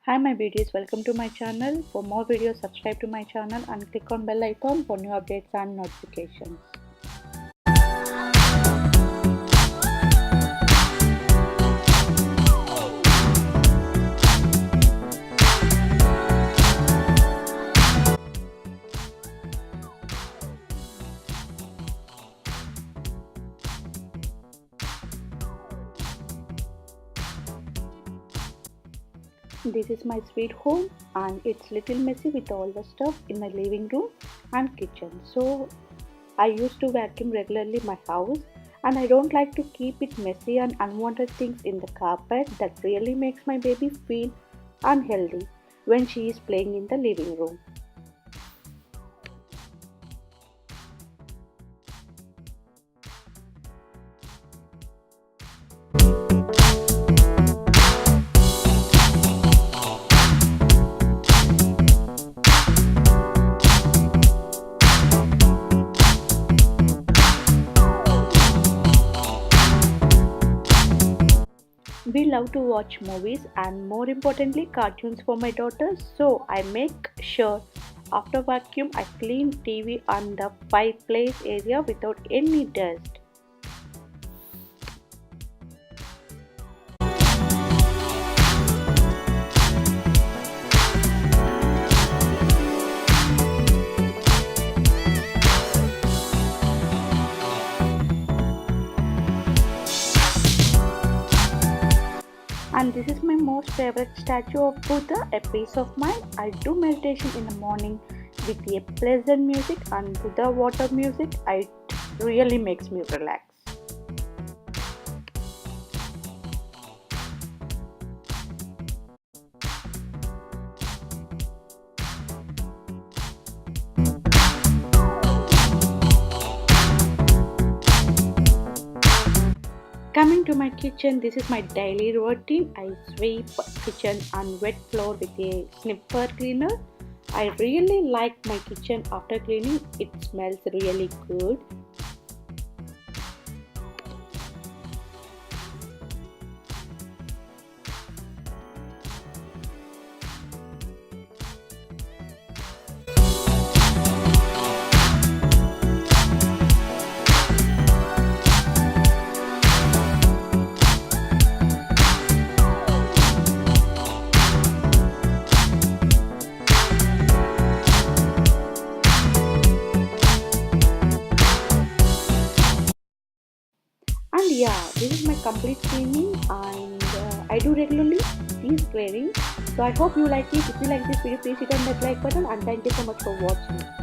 Hi my beauties, welcome to my channel. For more videos, subscribe to my channel and click on bell icon for new updates and notifications. This is my sweet home and it's little messy with all the stuff in my living room and kitchen. So I used to vacuum regularly my house and I don't like to keep it messy and unwanted things in the carpet. That really makes my baby feel unhealthy when she is playing in the living room. We love to watch movies and more importantly cartoons for my daughters, so I make sure after vacuum I clean TV and the fireplace area without any dust. And this is my most favorite statue of Buddha, a peace of mind. I do meditation in the morning with a pleasant music and Buddha water music. It really makes me relax. Coming to my kitchen, this is my daily routine. I sweep kitchen and wet floor with a sniffer cleaner. I really like my kitchen after cleaning. It smells really good. And yeah, this is my complete cleaning and I do regularly these cleaning. So I hope you like it. If you like this video, please hit on that like button and thank you so much for watching.